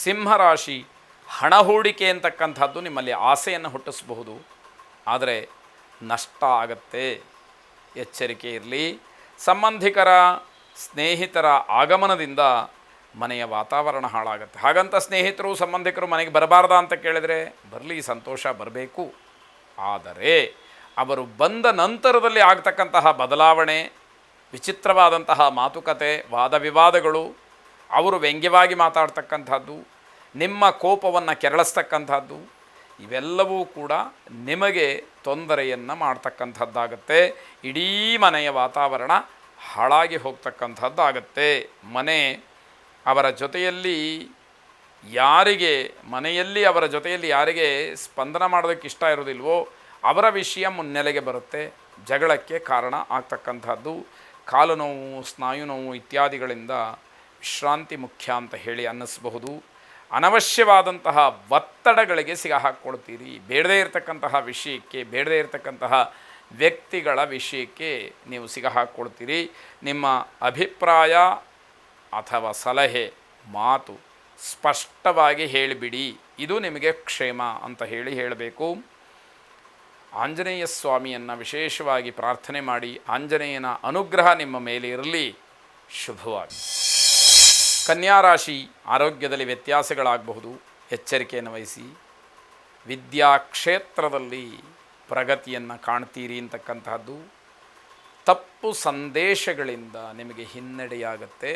ಸಿಂಹರಾಶಿ, ಹಣ ಹೂಡಿಕೆ ಅಂತಕ್ಕಂಥದ್ದು ನಿಮ್ಮಲ್ಲಿ ಆಸೆಯನ್ನು ಹುಟ್ಟಿಸಬಹುದು, ಆದರೆ ನಷ್ಟ ಆಗತ್ತೆ, ಎಚ್ಚರಿಕೆ ಇರಲಿ. ಸಂಬಂಧಿಕರ ಸ್ನೇಹಿತರ ಆಗಮನದಿಂದ ಮನೆಯ ವಾತಾವರಣ ಹಾಳಾಗುತ್ತೆ. ಹಾಗಂತ ಸ್ನೇಹಿತರು ಸಂಬಂಧಿಕರು ಮನೆಗೆ ಬರಬಾರ್ದ ಅಂತ ಕೇಳಿದರೆ ಬರಲಿ, ಸಂತೋಷ ಬರಬೇಕು. ಆದರೆ ಅವರು ಬಂದ ನಂತರದಲ್ಲಿ ಆಗ್ತಕ್ಕಂತಹ ಬದಲಾವಣೆ, ವಿಚಿತ್ರವಾದಂತಹ ಮಾತುಕತೆ, ವಾದ ವಿವಾದಗಳು, ಅವರು ವ್ಯಂಗ್ಯವಾಗಿ ಮಾತಾಡ್ತಕ್ಕಂಥದ್ದು, ನಿಮ್ಮ ಕೋಪವನ್ನು ಕೆರಳಿಸ್ತಕ್ಕಂಥದ್ದು, ಇವೆಲ್ಲವೂ ಕೂಡ ನಿಮಗೆ ತೊಂದರೆಯನ್ನು ಮಾಡ್ತಕ್ಕಂಥದ್ದಾಗತ್ತೆ. ಇಡೀ ಮನೆಯ ವಾತಾವರಣ ಹಾಳಾಗಿ ಹೋಗ್ತಕ್ಕಂಥದ್ದಾಗತ್ತೆ. ಅವರ ಜೊತೆಯಲ್ಲಿ ಯಾರಿಗೆ ಸ್ಪಂದನ ಮಾಡೋದಕ್ಕೆ ಇಷ್ಟ ಇರೋದಿಲ್ವೋ ಅವರ ವಿಷಯ ಮುನ್ನೆಲೆಗೆ ಬರುತ್ತೆ, ಜಗಳಕ್ಕೆ ಕಾರಣ ಆಗ್ತಕ್ಕಂಥದ್ದು. ಕಾಲು ನೋವು, ಸ್ನಾಯು ನೋವು ಇತ್ಯಾದಿಗಳಿಂದ ವಿಶ್ರಾಂತಿ ಮುಖ್ಯ ಅಂತ ಹೇಳಿ ಅನ್ನಿಸಬಹುದು. ಅನವಶ್ಯವಾದಂತಹ ಒತ್ತಡಗಳಿಗೆ ಸಿಗಹಾಕ್ಕೊಳ್ತೀರಿ. ಬೇಡದೇ ಇರತಕ್ಕಂತಹ ವಿಷಯಕ್ಕೆ, ಬೇಡದೇ ಇರತಕ್ಕಂತಹ ವ್ಯಕ್ತಿಗಳ ವಿಷಯಕ್ಕೆ ನೀವು ಸಿಗಹಾಕ್ಕೊಳ್ತೀರಿ. ನಿಮ್ಮ ಅಭಿಪ್ರಾಯ ಅಥವಾ ಸಲಹೆ, ಮಾತು ಸ್ಪಷ್ಟವಾಗಿ ಹೇಳಿಬಿಡಿ, ಇದು ನಿಮಗೆ ಕ್ಷೇಮ ಅಂತ ಹೇಳಬೇಕು. ಆಂಜನೇಯ ಸ್ವಾಮಿಯನ್ನು ವಿಶೇಷವಾಗಿ ಪ್ರಾರ್ಥನೆ ಮಾಡಿ, ಆಂಜನೇಯನ ಅನುಗ್ರಹ ನಿಮ್ಮ ಮೇಲೆ ಇರಲಿ. ಶುಭವಾಗಿ. ಕನ್ಯಾರಾಶಿ, ಆರೋಗ್ಯದಲ್ಲಿ ವ್ಯತ್ಯಾಸಗಳಾಗಬಹುದು, ಎಚ್ಚರಿಕೆಯನ್ನು ವಹಿಸಿ. ವಿದ್ಯಾಕ್ಷೇತ್ರದಲ್ಲಿ ಪ್ರಗತಿಯನ್ನು ಕಾಣ್ತೀರಿ ಅಂತಕ್ಕಂತಹದ್ದು. ತಪ್ಪು ಸಂದೇಶಗಳಿಂದ ನಿಮಗೆ ಹಿನ್ನಡೆಯಾಗತ್ತೆ.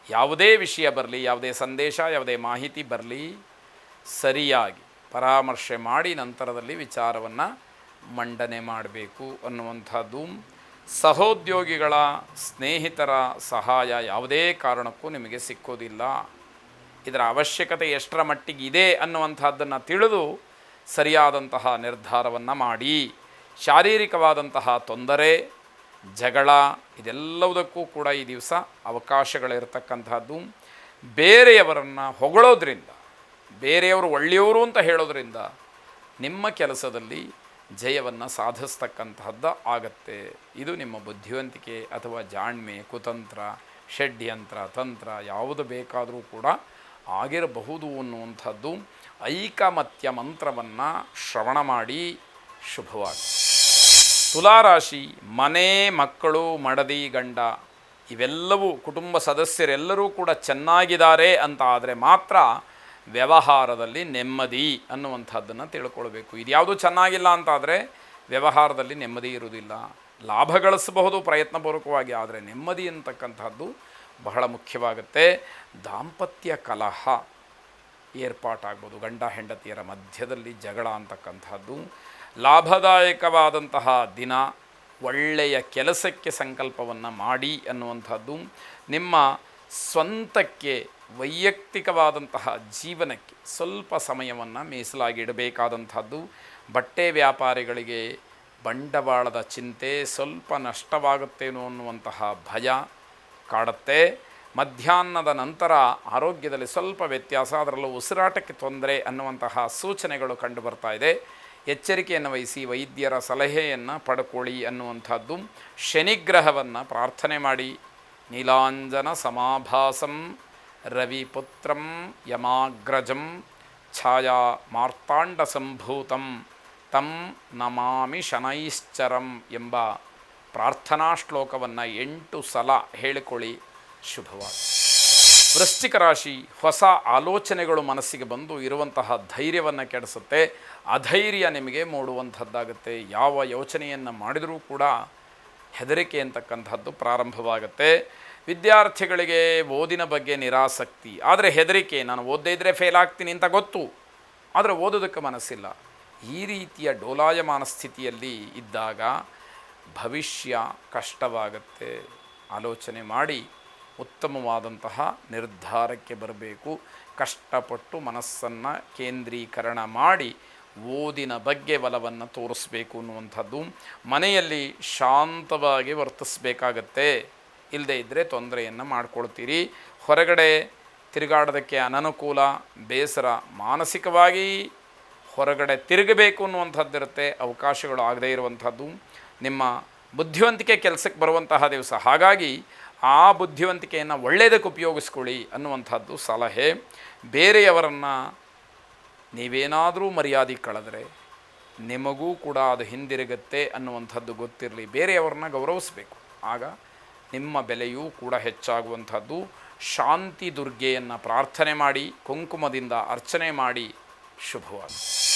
ಯಾವುದೇ ವಿಷಯ ಬರಲಿ, ಯಾವುದೇ ಸಂದೇಶ, ಯಾವುದೇ ಮಾಹಿತಿ ಬರಲಿ, ಸರಿಯಾಗಿ ಪರಾಮರ್ಶೆ ಮಾಡಿ ನಂತರದಲ್ಲಿ ವಿಚಾರವನ್ನು ಮಂಡನೆ ಮಾಡಬೇಕು ಅನ್ನುವಂಥದ್ದು. ಸಹೋದ್ಯೋಗಿಗಳ, ಸ್ನೇಹಿತರ ಸಹಾಯ ಯಾವುದೇ ಕಾರಣಕ್ಕೂ ನಿಮಗೆ ಸಿಕ್ಕೋದಿಲ್ಲ. ಇದರ ಅವಶ್ಯಕತೆ ಎಷ್ಟರ ಮಟ್ಟಿಗಿದೆ ಅನ್ನುವಂಥದ್ದನ್ನು ತಿಳಿದು ಸರಿಯಾದಂತಹ ನಿರ್ಧಾರವನ್ನು ಮಾಡಿ. ಶಾರೀರಿಕವಾದಂತಹ ತೊಂದರೆ, ಜಗಳ ಇದೆಲ್ಲವುದಕ್ಕೂ ಕೂಡ ಈ ದಿವಸ ಅವಕಾಶಗಳಿರ್ತಕ್ಕಂಥದ್ದು. ಬೇರೆಯವರನ್ನು ಹೊಗಳೋದ್ರಿಂದ, ಬೇರೆಯವರು ಒಳ್ಳೆಯವರು ಅಂತ ಹೇಳೋದ್ರಿಂದ ನಿಮ್ಮ ಕೆಲಸದಲ್ಲಿ ಜಯವನ್ನು ಸಾಧಿಸ್ತಕ್ಕಂತಹದ್ದು ಆಗತ್ತೆ. ಇದು ನಿಮ್ಮ ಬುದ್ಧಿವಂತಿಕೆ ಅಥವಾ ಜಾಣ್ಮೆ, ಕುತಂತ್ರ, ಷಡ್ಯಂತ್ರ, ತಂತ್ರ ಯಾವುದು ಬೇಕಾದರೂ ಕೂಡ ಆಗಿರಬಹುದು ಅನ್ನುವಂಥದ್ದು. ಐಕಮತ್ಯ ಮಂತ್ರವನ್ನು ಶ್ರವಣ ಮಾಡಿ. ಶುಭವಾಗಿ. ತುಲಾರಾಶಿ, ಮನೆ, ಮಕ್ಕಳು, ಮಡದಿ, ಗಂಡ ಇವೆಲ್ಲವೂ ಕುಟುಂಬ ಸದಸ್ಯರೆಲ್ಲರೂ ಕೂಡ ಚೆನ್ನಾಗಿದ್ದಾರೆ ಅಂತ ಆದರೆ ಮಾತ್ರ ವ್ಯವಹಾರದಲ್ಲಿ ನೆಮ್ಮದಿ ಅನ್ನುವಂಥದ್ದನ್ನು ತಿಳ್ಕೊಳ್ಬೇಕು. ಇದ್ಯಾವುದು ಚೆನ್ನಾಗಿಲ್ಲ ಅಂತಾದರೆ ವ್ಯವಹಾರದಲ್ಲಿ ನೆಮ್ಮದಿ ಇರುವುದಿಲ್ಲ. ಲಾಭ ಗಳಿಸಬಹುದು ಪ್ರಯತ್ನಪೂರ್ವಕವಾಗಿ, ಆದರೆ ನೆಮ್ಮದಿ ಅಂತಕ್ಕಂಥದ್ದು ಬಹಳ ಮುಖ್ಯವಾಗುತ್ತೆ. ದಾಂಪತ್ಯ ಕಲಹ ಏರ್ಪಾಟಾಗ್ಬೋದು, ಗಂಡ ಹೆಂಡತಿಯರ ಮಧ್ಯದಲ್ಲಿ ಜಗಳ ಅಂತಕ್ಕಂಥದ್ದು. ಲಾಭದಾಯಕವಾದಂತಹ ದಿನ, ಒಳ್ಳೆಯ ಕೆಲಸಕ್ಕೆ ಸಂಕಲ್ಪವನ್ನು ಮಾಡಿ ಅನ್ನುವಂಥದ್ದು. ನಿಮ್ಮ ಸ್ವಂತಕ್ಕೆ, ವೈಯಕ್ತಿಕವಾದಂತಹ ಜೀವನಕ್ಕೆ ಸ್ವಲ್ಪ ಸಮಯವನ್ನು ಮೀಸಲಾಗಿಡಬೇಕಾದಂಥದ್ದು. ಬಟ್ಟೆ ವ್ಯಾಪಾರಿಗಳಿಗೆ ಬಂಡವಾಳದ ಚಿಂತೆ, ಸ್ವಲ್ಪ ನಷ್ಟವಾಗುತ್ತೇನೋ ಅನ್ನುವಂತಹ ಭಯ ಕಾಡುತ್ತೆ. ಮಧ್ಯಾಹ್ನದ ನಂತರ ಆರೋಗ್ಯದಲ್ಲಿ ಸ್ವಲ್ಪ ವ್ಯತ್ಯಾಸ, ಅದರಲ್ಲೂ ಉಸಿರಾಟಕ್ಕೆ ತೊಂದರೆ ಅನ್ನುವಂತಹ ಸೂಚನೆಗಳು ಕಂಡುಬರ್ತಾ ಇದೆ. ಎಚ್ಚರಿಕೆಯನ್ನು ವಹಿಸಿ ವೈದ್ಯರ ಸಲಹೆಯನ್ನು ಪಡ್ಕೊಳ್ಳಿ ಅನ್ನುವಂಥದ್ದು. ಶನಿಗ್ರಹವನ್ನು ಪ್ರಾರ್ಥನೆ ಮಾಡಿ. ನೀಲಾಂಜನ ಸಮಾಭಾಸಂ ರವಿಪುತ್ರಂ ಯಮಾಗ್ರಜಂ ಛಾಯಾ ಮಾರ್ತಾಂಡ ಸಂಭೂತಂ ತಂ ನಮಾಮಿ ಶನೈಶ್ಚರಂ ಎಂಬ ಪ್ರಾರ್ಥನಾ ಶ್ಲೋಕವನ್ನು 8 ಸಲ ಹೇಳಿಕೊಳ್ಳಿ. ಶುಭವಾಗಿ. ವೃಶ್ಚಿಕ ರಾಶಿ, ಹೊಸ ಆಲೋಚನೆಗಳು ಮನಸ್ಸಿಗೆ ಬಂದು ಇರುವಂತಹ ಧೈರ್ಯವನ್ನು ಕೆಡಿಸುತ್ತೆ. ಅಧೈರ್ಯ ನಿಮಗೆ ಮೂಡುವಂಥದ್ದಾಗುತ್ತೆ. ಯಾವ ಯೋಚನೆಯನ್ನು ಮಾಡಿದರೂ ಕೂಡ ಹೆದರಿಕೆ ಅಂತಕ್ಕಂಥದ್ದು ಪ್ರಾರಂಭವಾಗುತ್ತೆ. ವಿದ್ಯಾರ್ಥಿಗಳಿಗೆ ಓದಿನ ಬಗ್ಗೆ ನಿರಾಸಕ್ತಿ, ಆದರೆ ಹೆದರಿಕೆ, ನಾನು ಓದದೇ ಇದ್ದರೆ ಫೇಲ್ ಆಗ್ತೀನಿ ಅಂತ ಗೊತ್ತು, ಆದರೆ ಓದೋದಕ್ಕೆ ಮನಸ್ಸಿಲ್ಲ. ಈ ರೀತಿಯ ಡೋಲಾಯಮಾನ ಸ್ಥಿತಿಯಲ್ಲಿ ಇದ್ದಾಗ ಭವಿಷ್ಯ ಕಷ್ಟವಾಗುತ್ತೆ. ಆಲೋಚನೆ ಮಾಡಿ ಉತ್ತಮವಾದಂತಹ ನಿರ್ಧಾರಕ್ಕೆ ಬರಬೇಕು. ಕಷ್ಟಪಟ್ಟು ಮನಸ್ಸನ್ನು ಕೇಂದ್ರೀಕರಣ ಮಾಡಿ ಓದಿನ ಬಗ್ಗೆ ಒಲವನ್ನು ತೋರಿಸ್ಬೇಕು ಅನ್ನುವಂಥದ್ದು. ಮನೆಯಲ್ಲಿ ಶಾಂತವಾಗಿ ವರ್ತಿಸಬೇಕಾಗತ್ತೆ. ಇಲ್ಲದೇ ಇದ್ದರೆ ತೊಂದರೆಯನ್ನು ಮಾಡ್ಕೊಳ್ತೀರಿ. ಹೊರಗಡೆ ತಿರುಗಾಡೋದಕ್ಕೆ ಅನನುಕೂಲ, ಬೇಸರ, ಮಾನಸಿಕವಾಗಿ ಹೊರಗಡೆ ತಿರುಗಬೇಕು ಅನ್ನುವಂಥದ್ದಿರುತ್ತೆ. ಅವಕಾಶಗಳು ಆಗದೇ ಇರುವಂಥದ್ದು. ನಿಮ್ಮ ಬುದ್ಧಿವಂತಿಕೆ ಕೆಲಸಕ್ಕೆ ಬರುವಂತಹ ದಿವಸ. ಹಾಗಾಗಿ ಆ ಬುದ್ಧಿವಂತಿಕೆಯನ್ನು ಒಳ್ಳೆಯದಕ್ಕೆ ಉಪಯೋಗಿಸ್ಕೊಳ್ಳಿ ಅನ್ನುವಂಥದ್ದು ಸಲಹೆ. ಬೇರೆಯವರನ್ನು ನೀವೇನಾದರೂ ಮರ್ಯಾದೆ ಕಳೆದ್ರೆ ನಿಮಗೂ ಕೂಡ ಅದು ಹಿಂದಿರುಗುತ್ತೆ ಅನ್ನುವಂಥದ್ದು ಗೊತ್ತಿರಲಿ. ಬೇರೆಯವರನ್ನ ಗೌರವಿಸಬೇಕು, ಆಗ ನಿಮ್ಮ ಬೆಲೆಯೂ ಕೂಡ ಹೆಚ್ಚಾಗುವಂಥದ್ದು. ಶಾಂತಿ ದುರ್ಗೆಯನ್ನು ಪ್ರಾರ್ಥನೆ ಮಾಡಿ, ಕುಂಕುಮದಿಂದ ಅರ್ಚನೆ ಮಾಡಿ. ಶುಭವಾಗಲಿ.